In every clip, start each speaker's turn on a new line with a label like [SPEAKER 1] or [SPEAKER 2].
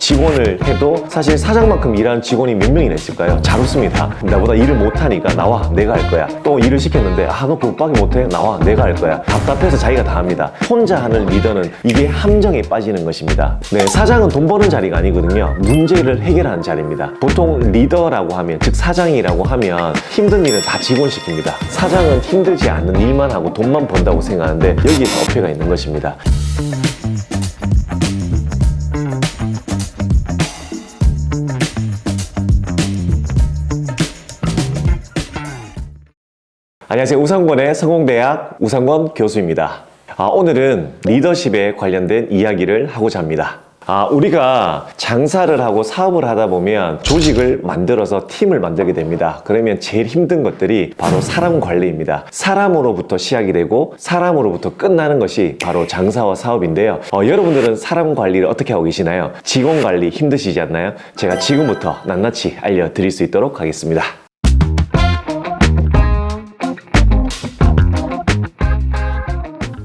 [SPEAKER 1] 직원을 해도 사실 사장만큼 일하는 직원이 몇 명이나 있을까요? 잘 없습니다. 나보다 일을 못하니까 나와, 내가 할 거야. 또 일을 시켰는데 너 그것밖에 못해? 나와, 내가 할 거야. 답답해서 자기가 다 합니다. 혼자 하는 리더는 이게 함정에 빠지는 것입니다. 네, 사장은 돈 버는 자리가 아니거든요. 문제를 해결하는 자리입니다. 보통 리더라고 하면, 즉 사장이라고 하면 힘든 일은 다 직원 시킵니다. 사장은 힘들지 않는 일만 하고 돈만 번다고 생각하는데 여기에서 어폐가 있는 것입니다. 안녕하세요. 우상권의 성공대학 우상권 교수입니다. 오늘은 리더십에 관련된 이야기를 하고자 합니다. 우리가 장사를 하고 사업을 하다 보면 조직을 만들어서 팀을 만들게 됩니다. 그러면 제일 힘든 것들이 바로 사람 관리입니다. 사람으로부터 시작이 되고 사람으로부터 끝나는 것이 바로 장사와 사업인데요. 여러분들은 사람 관리를 어떻게 하고 계시나요? 직원 관리 힘드시지 않나요? 제가 지금부터 낱낱이 알려드릴 수 있도록 하겠습니다.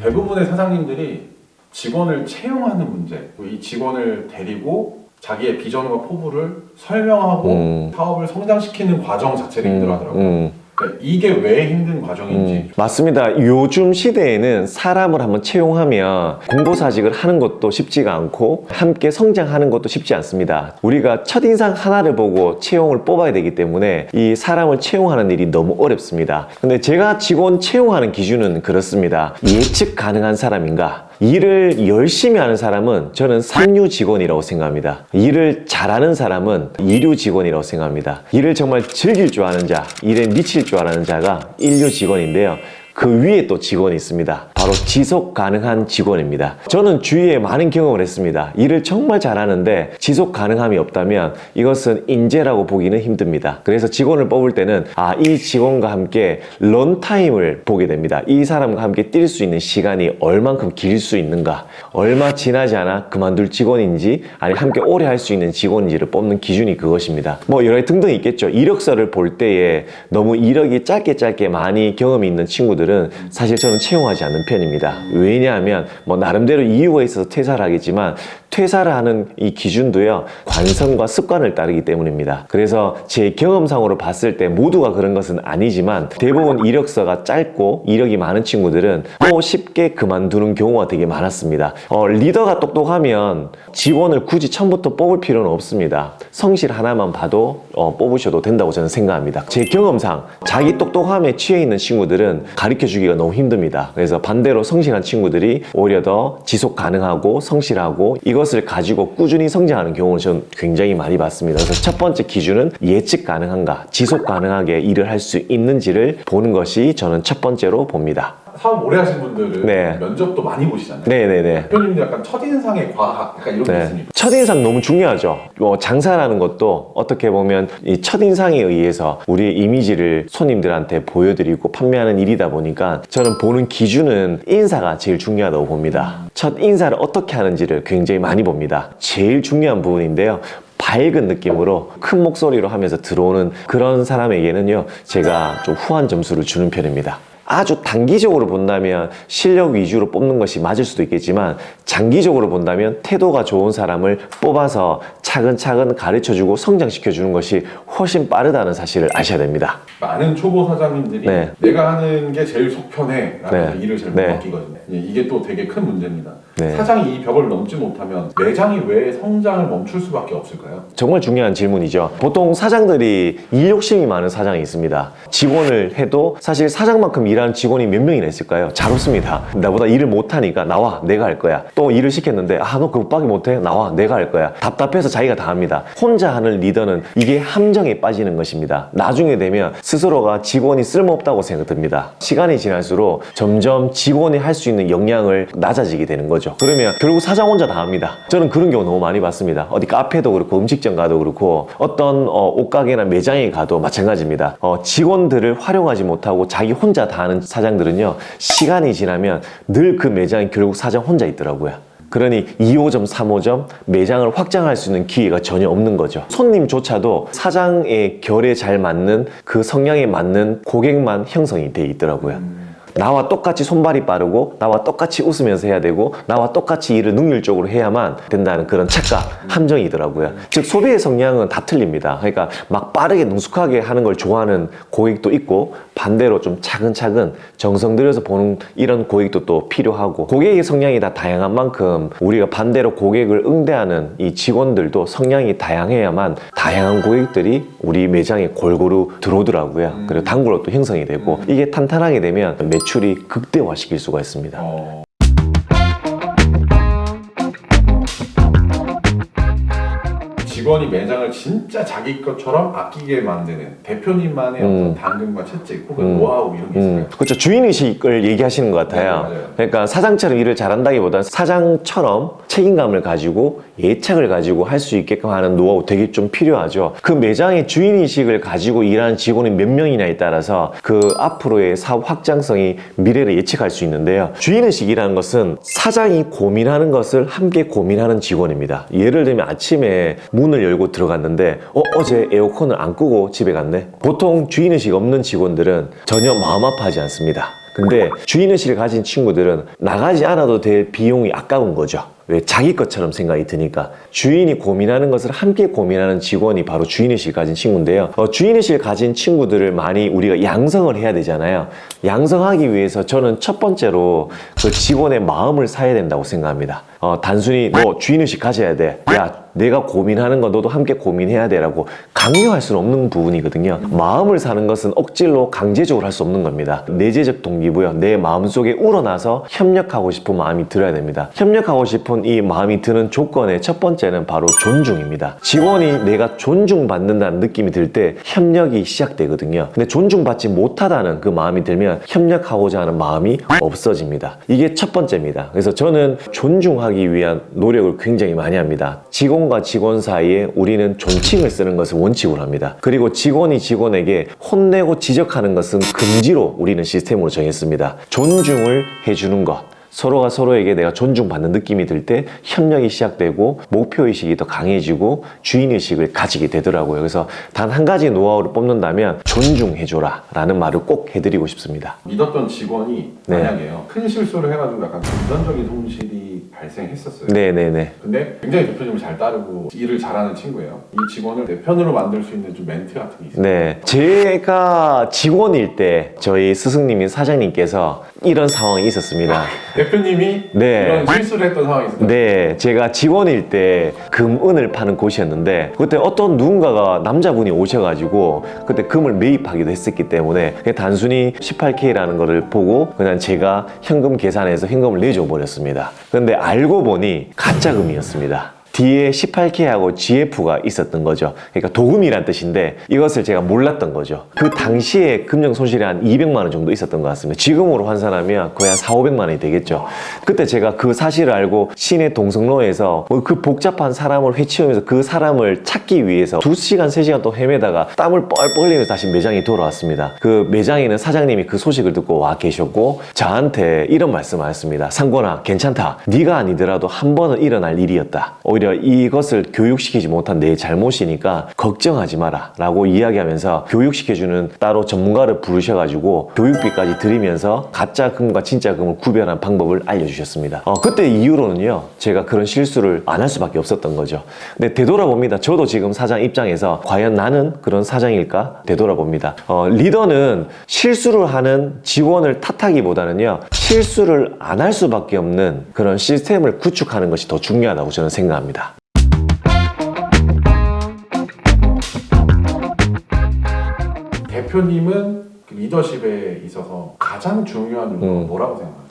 [SPEAKER 2] 대부분의 사장님들이 직원을 채용하는 문제, 이 직원을 데리고 자기의 비전과 포부를 설명하고 사업을 성장시키는 과정 자체를 힘들어하더라고요. 그러니까 이게 왜 힘든 과정인지.
[SPEAKER 1] 맞습니다. 요즘 시대에는 사람을 한번 채용하면 공고사직을 하는 것도 쉽지가 않고 함께 성장하는 것도 쉽지 않습니다. 우리가 첫인상 하나를 보고 채용을 뽑아야 되기 때문에 이 사람을 채용하는 일이 너무 어렵습니다. 근데 제가 직원 채용하는 기준은 그렇습니다. 예측 가능한 사람인가? 일을 열심히 하는 사람은 저는 삼류 직원이라고 생각합니다. 일을 잘하는 사람은 이류 직원이라고 생각합니다. 일을 정말 즐길 줄 아는 자, 일에 미칠 줄 아는 자가 일류 직원인데요. 그 위에 또 직원이 있습니다. 바로 지속 가능한 직원입니다. 저는 주위에 많은 경험을 했습니다. 일을 정말 잘하는데 지속 가능함이 없다면 이것은 인재라고 보기는 힘듭니다. 그래서 직원을 뽑을 때는 이 직원과 함께 런타임을 보게 됩니다. 이 사람과 함께 뛸 수 있는 시간이 얼만큼 길 수 있는가, 얼마 지나지 않아 그만둘 직원인지 아니면 함께 오래 할 수 있는 직원인지를 뽑는 기준이 그것입니다. 여러 가지 등등 있겠죠. 이력서를 볼 때에 너무 이력이 짧게 많이 경험이 있는 친구들 사실 저는 채용하지 않는 편입니다. 왜냐하면 나름대로 이유가 있어서 퇴사를 하겠지만 퇴사를 하는 이 기준도요, 관성과 습관을 따르기 때문입니다. 그래서 제 경험상으로 봤을 때 모두가 그런 것은 아니지만 대부분 이력서가 짧고 이력이 많은 친구들은 또 쉽게 그만두는 경우가 되게 많았습니다. 리더가 똑똑하면 직원을 굳이 처음부터 뽑을 필요는 없습니다. 성실 하나만 봐도 뽑으셔도 된다고 저는 생각합니다. 제 경험상 자기 똑똑함에 취해 있는 친구들은 가르쳐주기가 너무 힘듭니다. 그래서 반대로 성실한 친구들이 오히려 더 지속 가능하고 성실하고 이것을 가지고 꾸준히 성장하는 경우는 저는 굉장히 많이 봤습니다. 그래서 첫 번째 기준은 예측 가능한가, 지속 가능하게 일을 할 수 있는지를 보는 것이 저는 첫 번째로 봅니다.
[SPEAKER 2] 사업 오래 하신 분들은
[SPEAKER 1] 네.
[SPEAKER 2] 면접도 많이 보시잖아요.
[SPEAKER 1] 네네네.
[SPEAKER 2] 대표님도 약간 첫인상의 과학 약간 이런 게 있습니까?
[SPEAKER 1] 첫인상 너무 중요하죠. 장사라는 것도 어떻게 보면 이 첫인상에 의해서 우리의 이미지를 손님들한테 보여드리고 판매하는 일이다 보니까 저는 보는 기준은 인사가 제일 중요하다고 봅니다. 첫 인사를 어떻게 하는지를 굉장히 많이 봅니다. 제일 중요한 부분인데요. 밝은 느낌으로 큰 목소리로 하면서 들어오는 그런 사람에게는요, 제가 좀 후한 점수를 주는 편입니다. 아주 단기적으로 본다면 실력 위주로 뽑는 것이 맞을 수도 있겠지만 장기적으로 본다면 태도가 좋은 사람을 뽑아서 차근차근 가르쳐주고 성장시켜주는 것이 훨씬 빠르다는 사실을 아셔야 됩니다.
[SPEAKER 2] 많은 초보 사장님들이
[SPEAKER 1] 네.
[SPEAKER 2] 내가 하는 게 제일 속 편해 라면서
[SPEAKER 1] 네.
[SPEAKER 2] 일을 잘 못
[SPEAKER 1] 네.
[SPEAKER 2] 맡기거든요. 이게 또 되게 큰 문제입니다.
[SPEAKER 1] 네.
[SPEAKER 2] 사장이 이 벽을 넘지 못하면 매장이 왜 성장을 멈출 수밖에 없을까요?
[SPEAKER 1] 정말 중요한 질문이죠. 보통 사장들이 일 욕심이 많은 사장이 있습니다. 직원을 해도 사실 사장만큼 일하는 직원이 몇 명이나 있을까요? 잘 없습니다. 나보다 일을 못하니까 나와, 내가 할 거야. 또 일을 시켰는데 너 그것밖에 못해? 나와, 내가 할 거야. 답답해서 자기가 다 합니다. 혼자 하는 리더는 이게 함정에 빠지는 것입니다. 나중에 되면 스스로가 직원이 쓸모없다고 생각됩니다. 시간이 지날수록 점점 직원이 할 수 있는 역량을 낮아지게 되는 거죠. 그러면 결국 사장 혼자 다 합니다. 저는 그런 경우 너무 많이 봤습니다. 어디 카페도 그렇고 음식점 가도 그렇고 어떤 옷가게나 매장에 가도 마찬가지입니다. 직원들을 활용하지 못하고 자기 혼자 다 하는 사장들은요, 시간이 지나면 늘 그 매장에 결국 사장 혼자 있더라고요. 그러니 2호점, 3호점 매장을 확장할 수 있는 기회가 전혀 없는 거죠. 손님조차도 사장의 결에 잘 맞는 그 성향에 맞는 고객만 형성이 돼 있더라고요. 나와 똑같이 손발이 빠르고 나와 똑같이 웃으면서 해야 되고 나와 똑같이 일을 능률적으로 해야만 된다는 그런 착각, 함정이더라고요. 즉 소비의 성향은 다 틀립니다. 그러니까 막 빠르게 능숙하게 하는 걸 좋아하는 고객도 있고 반대로 좀 차근차근 정성 들여서 보는 이런 고객도 또 필요하고 고객의 성향이 다 다양한 만큼 우리가 반대로 고객을 응대하는 이 직원들도 성향이 다양해야만 다양한 고객들이 우리 매장에 골고루 들어오더라고요. 그리고 단골로 또 형성이 되고 이게 탄탄하게 되면 매출이 극대화시킬 수가 있습니다.
[SPEAKER 2] 직원이 매장을 진짜 자기 것처럼 아끼게 만드는 대표님만의 어떤 당근과 채찍 혹은 노하우 이런 게 있어요.
[SPEAKER 1] 그렇죠. 주인의식을 얘기하시는 것 같아요.
[SPEAKER 2] 네, 맞아요.
[SPEAKER 1] 그러니까 사장처럼 일을 잘한다기보다는 사장처럼 책임감을 가지고 예착을 가지고 할 수 있게끔 하는 노하우 되게 좀 필요하죠. 그 매장의 주인의식을 가지고 일하는 직원이 몇 명이냐에 따라서 그 앞으로의 사업 확장성이 미래를 예측할 수 있는데요. 주인의식이라는 것은 사장이 고민하는 것을 함께 고민하는 직원입니다. 예를 들면 아침에 문을 열고 들어갔는데 어제 에어컨을 안 끄고 집에 갔네. 보통 주인의식 없는 직원들은 전혀 마음 아파하지 않습니다. 근데 주인의식을 가진 친구들은 나가지 않아도 될 비용이 아까운 거죠. 왜? 자기 것처럼 생각이 드니까. 주인이 고민하는 것을 함께 고민하는 직원이 바로 주인의식을 가진 친구인데요. 주인의식을 가진 친구들을 많이 우리가 양성을 해야 되잖아요. 양성하기 위해서 저는 첫 번째로 그 직원의 마음을 사야 된다고 생각합니다. 단순히 너 주인의식 가져야 돼. 야, 내가 고민하는 거 너도 함께 고민해야 돼 라고 강요할 수는 없는 부분이거든요. 마음을 사는 것은 억지로 강제적으로 할 수 없는 겁니다. 내재적 동기부여, 내 마음속에 우러나서 협력하고 싶은 마음이 들어야 됩니다. 협력하고 싶은 이 마음이 드는 조건의 첫 번째는 바로 존중입니다. 직원이 내가 존중받는다는 느낌이 들 때 협력이 시작되거든요. 근데 존중받지 못하다는 그 마음이 들면 협력하고자 하는 마음이 없어집니다. 이게 첫 번째입니다. 그래서 저는 존중하기 위한 노력을 굉장히 많이 합니다. 직원과 직원 사이에 우리는 존칭을 쓰는 것을 원칙으로 합니다. 그리고 직원이 직원에게 혼내고 지적하는 것은 금지로 우리는 시스템으로 정했습니다. 존중을 해주는 것. 서로가 서로에게 내가 존중받는 느낌이 들 때 협력이 시작되고 목표의식이 더 강해지고 주인의식을 가지게 되더라고요. 그래서 단 한 가지 노하우를 뽑는다면 존중해줘라 라는 말을 꼭 해드리고 싶습니다.
[SPEAKER 2] 믿었던 직원이 만약에요 큰 실수를 해가지고 약간 금전적인 손실이 발생했었어요.
[SPEAKER 1] 네네네.
[SPEAKER 2] 근데 굉장히 대표님을 잘 따르고 일을 잘하는 친구예요. 이 직원을 내 편으로 만들 수 있는 좀 멘트 같은 게 있어요.
[SPEAKER 1] 네, 제가 직원일 때 저희 스승님인 사장님께서 이런 상황이 있었습니다.
[SPEAKER 2] 대표님이
[SPEAKER 1] 네.
[SPEAKER 2] 이런 실수를 했던 상황이 있었어요.
[SPEAKER 1] 네, 제가 직원일 때 금은을 파는 곳이었는데 그때 어떤 누군가가 남자분이 오셔가지고 그때 금을 매입하기도 했었기 때문에 그냥 단순히 18K라는 거를 보고 그냥 제가 현금 계산해서 현금을 내줘 버렸습니다. 근데 알고 보니 가짜금이었습니다. 뒤에 18K하고 GF가 있었던 거죠. 그러니까 도금이란 뜻인데 이것을 제가 몰랐던 거죠. 그 당시에 금전 손실이 한 200만 원 정도 있었던 것 같습니다. 지금으로 환산하면 거의 한 4, 500만 원이 되겠죠. 그때 제가 그 사실을 알고 시내 동성로에서 그 복잡한 사람을 회치우면서 그 사람을 찾기 위해서 2시간, 3시간 또 헤매다가 땀을 뻘뻘 흘리면서 다시 매장에 돌아왔습니다. 그 매장에는 사장님이 그 소식을 듣고 와 계셨고 저한테 이런 말씀을 하셨습니다. 상권아, 괜찮다. 네가 아니더라도 한 번은 일어날 일이었다. 오히려 이것을 교육시키지 못한 내 잘못이니까 걱정하지 마라 라고 이야기하면서 교육시켜주는 따로 전문가를 부르셔가지고 교육비까지 드리면서 가짜 금과 진짜 금을 구별하는 방법을 알려주셨습니다. 그때 이후로는요 제가 그런 실수를 안 할 수밖에 없었던 거죠. 근데 되돌아봅니다. 저도 지금 사장 입장에서 과연 나는 그런 사장일까 되돌아봅니다. 리더는 실수를 하는 직원을 탓하기보다는요 실수를 안 할 수밖에 없는 그런 시스템을 구축하는 것이 더 중요하다고 저는 생각합니다.
[SPEAKER 2] 대표님은 그 리더십에 있어서 가장 중요한 요소가 뭐라고 생각하세요?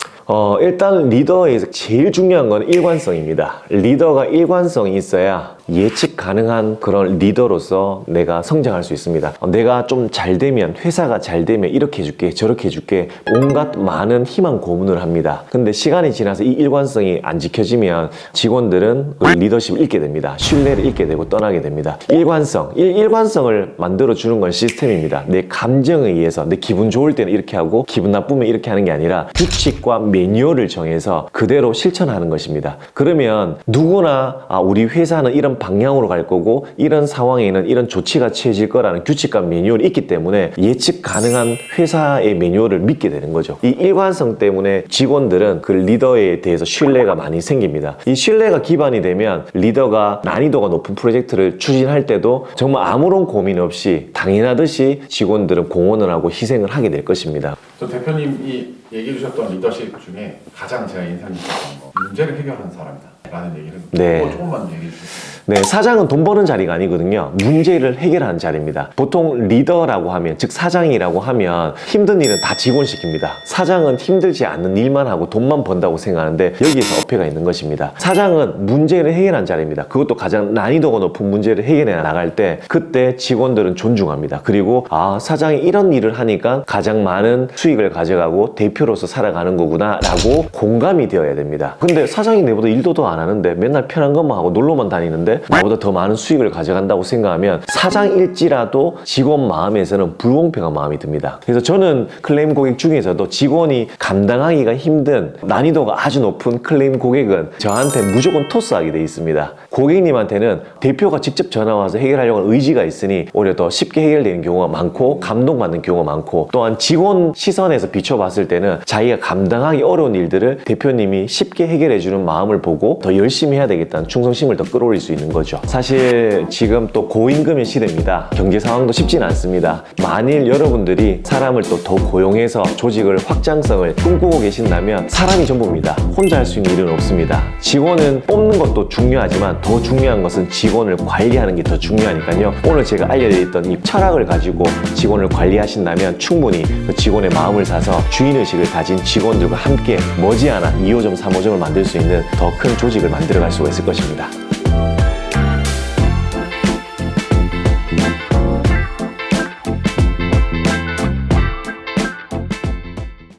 [SPEAKER 1] 일단 리더에서 제일 중요한 건 일관성입니다. 리더가 일관성이 있어야 예측 가능한 그런 리더로서 내가 성장할 수 있습니다. 내가 좀 잘 되면, 회사가 잘 되면 이렇게 해줄게, 저렇게 해줄게 온갖 많은 희망 고문을 합니다. 근데 시간이 지나서 이 일관성이 안 지켜지면 직원들은 그 리더십을 잃게 됩니다. 신뢰를 잃게 되고 떠나게 됩니다. 일관성을 만들어주는 건 시스템입니다. 내 감정에 의해서 내 기분 좋을 때는 이렇게 하고 기분 나쁘면 이렇게 하는 게 아니라 규칙과 매뉴얼을 정해서 그대로 실천하는 것입니다. 그러면 누구나 우리 회사는 이런 방향으로 갈 거고 이런 상황에는 이런 조치가 취해질 거라는 규칙과 매뉴얼이 있기 때문에 예측 가능한 회사의 매뉴얼을 믿게 되는 거죠. 이 일관성 때문에 직원들은 그 리더에 대해서 신뢰가 많이 생깁니다. 이 신뢰가 기반이 되면 리더가 난이도가 높은 프로젝트를 추진할 때도 정말 아무런 고민 없이 당연하듯이 직원들은 공헌을 하고 희생을 하게 될 것입니다.
[SPEAKER 2] 저 대표님이 얘기해 주셨던 리더십 중에 가장 제가 인상 깊었던 거, 문제를 해결하는 사람이다 라는 얘기를
[SPEAKER 1] 네.
[SPEAKER 2] 그거 조금만 얘기해 주세요.
[SPEAKER 1] 네, 사장은 돈 버는 자리가 아니거든요. 문제를 해결하는 자리입니다. 보통 리더라고 하면, 즉 사장이라고 하면 힘든 일은 다 직원 시킵니다. 사장은 힘들지 않는 일만 하고 돈만 번다고 생각하는데 여기에서 어폐가 있는 것입니다. 사장은 문제를 해결하는 자리입니다. 그것도 가장 난이도가 높은 문제를 해결해 나갈 때 그때 직원들은 존중합니다. 그리고 사장이 이런 일을 하니까 가장 많은 수익을 가져가고 대표로서 살아가는 거구나 라고 공감이 되어야 됩니다. 근데 사장이 내보다 일도 더 안 하는데 맨날 편한 것만 하고 놀러만 다니는데 나보다 더 많은 수익을 가져간다고 생각하면 사장일지라도 직원 마음에서는 불공평한 마음이 듭니다. 그래서 저는 클레임 고객 중에서도 직원이 감당하기가 힘든 난이도가 아주 높은 클레임 고객은 저한테 무조건 토스하게 돼 있습니다. 고객님한테는 대표가 직접 전화 와서 해결하려고 하는 의지가 있으니 오히려 더 쉽게 해결되는 경우가 많고 감동받는 경우가 많고, 또한 직원 시선에서 비춰봤을 때는 자기가 감당하기 어려운 일들을 대표님이 쉽게 해결해주는 마음을 보고 더 열심히 해야 되겠다는 충성심을 더 끌어올릴 수 있는 거죠. 사실 지금 또 고임금의 시대입니다. 경제 상황도 쉽지는 않습니다. 만일 여러분들이 사람을 또 더 고용해서 조직을 확장성을 꿈꾸고 계신다면 사람이 전부입니다. 혼자 할 수 있는 일은 없습니다. 직원은 뽑는 것도 중요하지만 더 중요한 것은 직원을 관리하는 게 더 중요하니까요. 오늘 제가 알려드렸던 이 철학을 가지고 직원을 관리하신다면 충분히 그 직원의 마음을 사서 주인의식을 가진 직원들과 함께 머지않아 2호점, 3호점을 만들 수 있는 더 큰 조직을 만들어갈 수가 있을 것입니다.